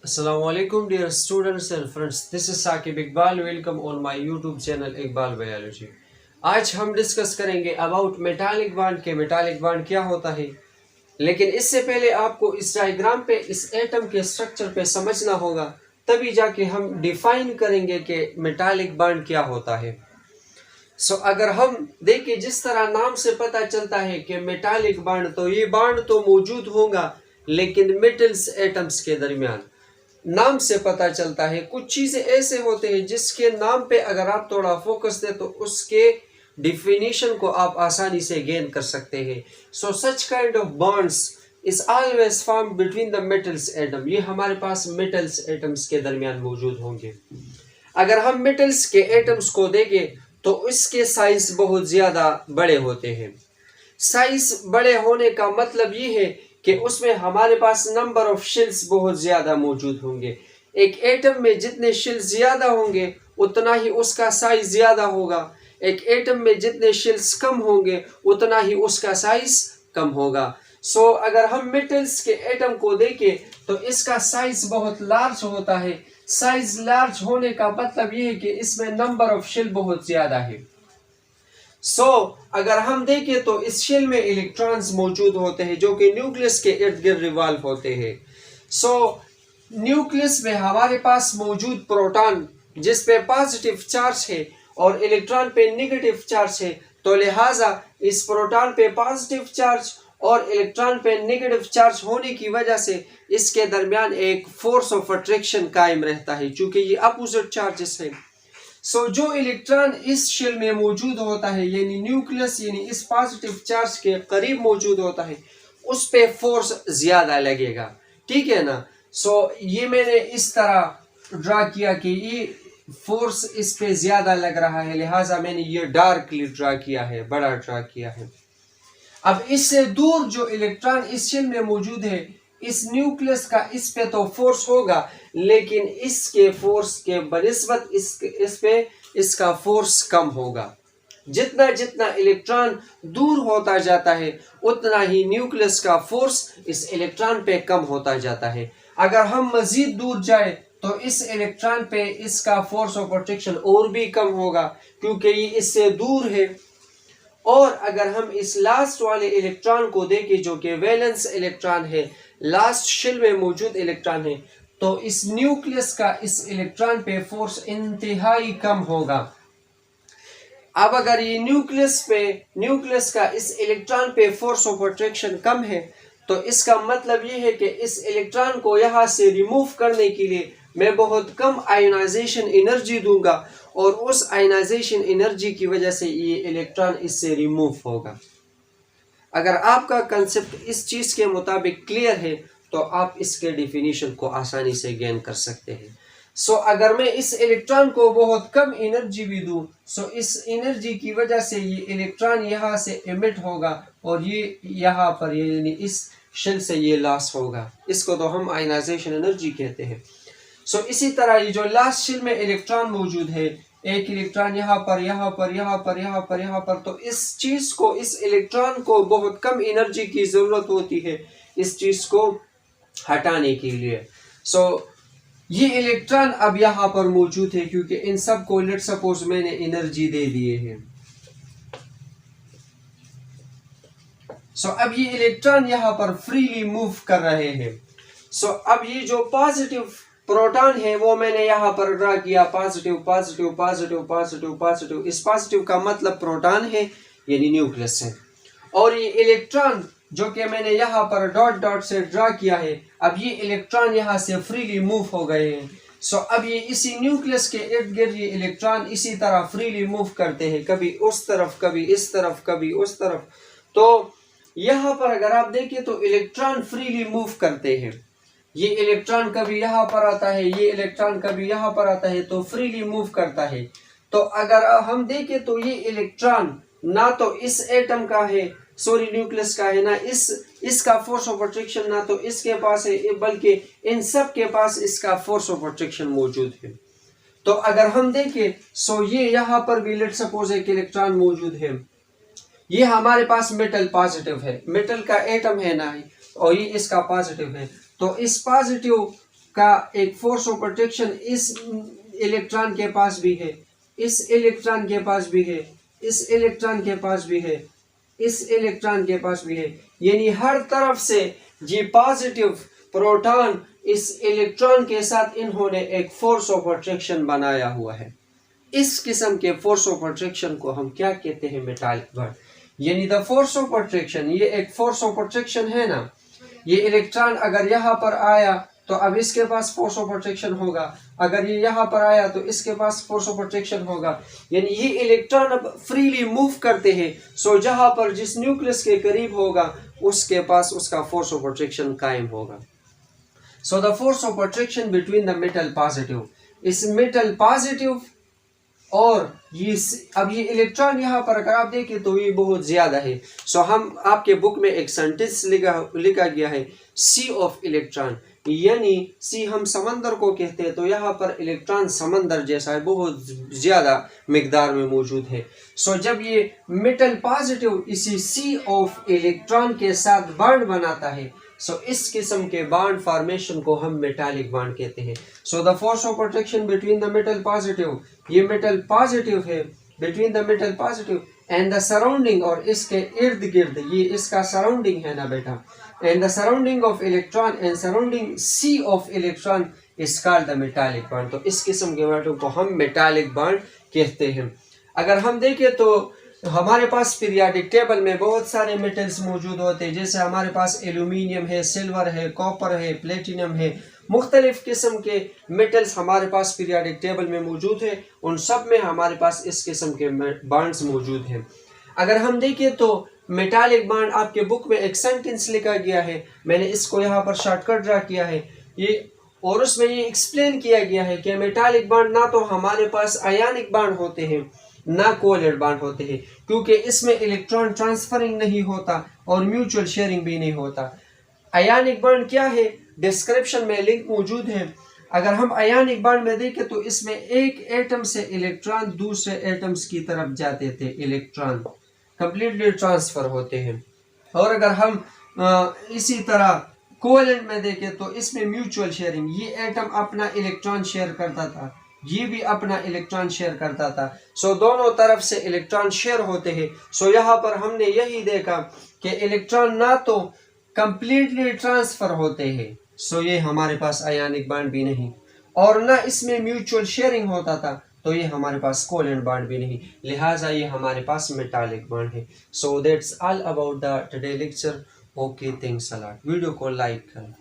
Assalamualaikum dear students and friends. This is Saqib Iqbal. Welcome on my YouTube channel Iqbal Biology. आज हम discuss करेंगे about metallic bond के metallic bond क्या होता है। लेकिन इससे पहले आपको इस डायग्राम पे इस एटम के स्ट्रक्चर पे समझना होगा, तभी जाके हम डिफाइन करेंगे कि मेटालिक बॉन्ड क्या होता है। अगर हम देखें, जिस तरह नाम से पता चलता है कि मेटालिक बॉन्ड, तो ये बॉन्ड तो मौजूद होगा लेकिन मेटल्स एटम्स के दरमियान। नाम से पता चलता है कुछ चीजें ऐसे होते हैं जिसके नाम पे अगर आप थोड़ा फोकस दें तो उसके डिफिनीशन को आप आसानी से गेन कर सकते हैं। Such kind of bonds is always form between the metals atom. ये हमारे पास मेटल्स एटम्स के दरमियान मौजूद होंगे। अगर हम मेटल्स के एटम्स को देखें तो इसके साइज बहुत ज्यादा बड़े होते हैं। साइज बड़े होने का मतलब ये है कि उसमें हमारे पास नंबर ऑफ शेल्स बहुत ज्यादा मौजूद होंगे। एक एटम में जितने शेल्स ज्यादा होंगे उतना ही उसका साइज ज्यादा होगा। एक एटम में जितने शेल्स कम होंगे उतना ही उसका साइज कम होगा। अगर हम मेटल्स के एटम को देखें तो इसका साइज बहुत लार्ज होता है। साइज लार्ज होने का मतलब ये है कि इसमें नंबर ऑफ शेल बहुत ज्यादा है। अगर हम देखें तो इस शेल में इलेक्ट्रॉन्स मौजूद होते हैं जो कि न्यूक्लियस के इर्द गिर्द रिवॉल्व होते हैं। न्यूक्लियस में हमारे पास मौजूद प्रोटॉन जिस पे पॉजिटिव चार्ज है और इलेक्ट्रॉन पे नेगेटिव चार्ज है, तो लिहाजा इस प्रोटॉन पे पॉजिटिव चार्ज और इलेक्ट्रॉन पे नेगेटिव चार्ज होने की वजह से इसके दरमियान एक फोर्स ऑफ अट्रैक्शन कायम रहता है, चूंकि ये अपोजिट चार्जेस है। जो इलेक्ट्रॉन इस शेल में मौजूद होता है, यानी न्यूक्लियस यानी इस पॉजिटिव चार्ज के करीब मौजूद होता है, उस पे फोर्स ज्यादा लगेगा। ठीक है ना। ये मैंने इस तरह ड्रा किया कि ये फोर्स इस पे ज्यादा लग रहा है, लिहाजा मैंने ये डार्कली ड्रा किया है, बड़ा ड्रा किया है। अब इससे दूर जो इलेक्ट्रॉन इस शेल में मौजूद है, इस न्यूक्लियस का इस पे तो फोर्स होगा, लेकिन इसके फोर्स के बनिस्बत इस पे इसका फोर्स कम होगा। जितना जितना इलेक्ट्रॉन दूर होता जाता है उतना ही न्यूक्लियस का फोर्स इस इलेक्ट्रॉन पे कम होता जाता है। अगर हम मजीद दूर जाए तो इस इलेक्ट्रॉन पे इसका फोर्स ऑफ अट्रैक्शन और भी कम होगा, क्योंकि ये इससे दूर है। और अगर हम इस लास्ट वाले इलेक्ट्रॉन को देखें जो कि वैलेंस इलेक्ट्रॉन है, लास्ट शेल में मौजूद इलेक्ट्रॉन है, तो इस न्यूक्लियस का इस इलेक्ट्रॉन पे फोर्स इंतहाई कम होगा। अब अगर ये न्यूक्लियस का इस इलेक्ट्रॉन पे फोर्स ऑफ अट्रैक्शन कम है, तो इसका मतलब ये है कि इस इलेक्ट्रॉन को यहाँ से रिमूव करने के लिए मैं बहुत कम आयोनाइजेशन एनर्जी दूंगा, और उस आयोनाइजेशन एनर्जी की वजह से ये इलेक्ट्रॉन इससे रिमूव होगा। अगर आपका कंसेप्ट इस चीज के मुताबिक क्लियर है तो आप इसके डिफिनीशन को आसानी से गेन कर सकते हैं। अगर मैं इस इलेक्ट्रॉन को बहुत कम एनर्जी भी दूं, इस एनर्जी की वजह से ये इलेक्ट्रॉन यहाँ से एमिट होगा और ये यहाँ पर यानी इस शेल से ये लॉस होगा। इसको तो हम आयनाइजेशन एनर्जी कहते हैं। इसी तरह ये जो लास्ट शेल में इलेक्ट्रॉन मौजूद है, एक इलेक्ट्रॉन यहाँ पर, यहाँ पर, यहाँ पर, यहाँ पर, यहाँ पर, तो इस चीज को, इस इलेक्ट्रॉन को बहुत कम एनर्जी की जरूरत होती है इस चीज को हटाने के लिए। ये इलेक्ट्रॉन अब यहाँ पर मौजूद है क्योंकि इन सब को लेट सपोज मैंने एनर्जी दे दिए है। अब ये इलेक्ट्रॉन यहाँ पर फ्रीली मूव कर रहे हैं। अब ये जो पॉजिटिव प्रोटॉन है वो मैंने यहाँ पर ड्रा किया, positive positive positive positive positive. इस पॉजिटिव का मतलब प्रोटॉन है यानी न्यूक्लियस है, और ये इलेक्ट्रॉन जो कि मैंने यहाँ पर डॉट डॉट से ड्रा किया है, अब ये इलेक्ट्रॉन यहाँ से फ्रीली मूव हो गए हैं। अब ये इसी न्यूक्लियस के इर्द गिर्द ये इलेक्ट्रॉन इसी तरह फ्रीली मूव करते हैं, कभी उस तरफ, कभी इस तरफ, कभी उस तरफ। तो यहाँ पर अगर आप देखें तो इलेक्ट्रॉन फ्रीली मूव करते हैं। ये इलेक्ट्रॉन कभी यहाँ पर आता है, ये इलेक्ट्रॉन कभी यहाँ पर आता है, तो फ्रीली मूव करता है। तो अगर हम देखें तो ये इलेक्ट्रॉन ना तो इस एटम का है, सॉरी न्यूक्लियस का है, ना इसका फोर्स ऑफ अट्रैक्शन ना तो इसके पास है, बल्कि इन सब के पास इसका फोर्स ऑफ अट्रैक्शन मौजूद है। तो अगर हम देखें ये यहाँ पर भी लेट सपोज एक इलेक्ट्रॉन मौजूद है, ये हमारे पास मेटल पॉजिटिव है, मेटल का एटम है ना, और ये इसका पॉजिटिव है। तो इस पॉजिटिव का एक फोर्स ऑफ अट्रैक्शन इस इलेक्ट्रॉन के पास भी है, इस इलेक्ट्रॉन के पास भी है, इस इलेक्ट्रॉन के पास भी है, इस इलेक्ट्रॉन के पास भी है। यानी हर तरफ से ये पॉजिटिव प्रोटॉन इस इलेक्ट्रॉन के साथ इन्होंने एक फोर्स ऑफ अट्रैक्शन बनाया हुआ है। इस किस्म के फोर्स ऑफ अट्रैक्शन को हम क्या कहते हैं? Metallic bond. यानी द फोर्स ऑफ अट्रैक्शन, ये एक फोर्स ऑफ अट्रैक्शन है ना। ये इलेक्ट्रॉन अगर यहाँ पर आया तो अब इसके पास फोर्स ऑफ अट्रैक्शन होगा, अगर ये यहाँ पर आया तो इसके पास फोर्स ऑफ अट्रैक्शन होगा। यानी ये इलेक्ट्रॉन अब फ्रीली मूव करते हैं। सो जहाँ पर जिस न्यूक्लियस के करीब होगा उसके पास उसका फोर्स ऑफ अट्रैक्शन कायम होगा। So the force of attraction between the metal positive, इस मेटल पॉजिटिव और ये अब ये इलेक्ट्रॉन यहाँ पर अगर आप देखें तो ये बहुत ज्यादा है। सो हम आपके बुक में एक सेंटेंस लिखा गया है सी ऑफ इलेक्ट्रॉन, यानी सी हम समंदर को कहते हैं, तो यहाँ पर इलेक्ट्रॉन समंदर जैसा है, बहुत ज्यादा मिकदार में मौजूद है। सो जब ये मेटल पॉजिटिव इसी सी ऑफ इलेक्ट्रॉन के साथ बॉन्ड बनाता है, सो इस किस्म के बॉन्ड फॉर्मेशन को हम मेटालिक बॉन्ड कहते हैं। So the force of attraction between the metal positive, ये मेटल पॉजिटिव है, between the metal positive and the surrounding, और इसके इर्द गिर्द, ये इसका सराउंडिंग है ना बेटा, and the surrounding of electron and surrounding sea of electron is called the metallic bond. तो इस किस्म के बॉन्ड को हम मेटालिक बॉन्ड कहते हैं। अगर हम देखें तो हमारे पास पीरियाडिक टेबल में बहुत सारे मेटल्स मौजूद होते हैं, जैसे हमारे पास एल्यूमिनियम है, सिल्वर है, कॉपर है, प्लेटिनम है, मुख्तलिफ किस्म के मेटल्स हमारे पास पीरियाडिक टेबल में मौजूद है। उन सब में हमारे पास इस किस्म के बॉन्ड्स मौजूद हैं। अगर हम देखें तो मेटालिक बॉन्ड, आपके बुक में एक सेंटेंस लिखा गया है, मैंने इसको यहाँ पर शॉर्टकट ड्रा किया है ये, और उसमें ये एक्सप्लेन किया गया है कि मेटालिक बॉन्ड ना तो हमारे पास आयनिक बॉन्ड होते हैं ना कोवैलेंट बॉन्ड होते हैं, क्योंकि इसमें इलेक्ट्रॉन ट्रांसफरिंग नहीं होता और म्यूचुअल शेयरिंग भी नहीं होता। आयनिक बॉन्ड क्या है? डिस्क्रिप्शन में लिंक मौजूद है। अगर हम आयनिक बॉन्ड में देखें तो इसमें एक एटम से इलेक्ट्रॉन दूसरे एटम्स की तरफ जाते थे, इलेक्ट्रॉन कंप्लीटली ट्रांसफर होते हैं। और अगर हम इसी तरह कोवैलेंट में देखें तो इसमें म्यूचुअल शेयरिंग, ये एटम अपना इलेक्ट्रॉन शेयर करता था, ये भी अपना इलेक्ट्रॉन शेयर करता था। सो दोनों तरफ से इलेक्ट्रॉन शेयर होते हैं। सो यहाँ पर हमने यही देखा कि इलेक्ट्रॉन ना तो कंप्लीटली ट्रांसफर होते हैं, सो ये हमारे पास आयनिक बॉन्ड भी नहीं, और ना इसमें म्यूचुअल शेयरिंग होता था, तो ये हमारे पास कोवैलेंट बॉन्ड भी नहीं, लिहाजा ये हमारे पास मेटालिक बॉन्ड है। So that's all about the today lecture. Okay, thanks a lot. Video को लाइक करें।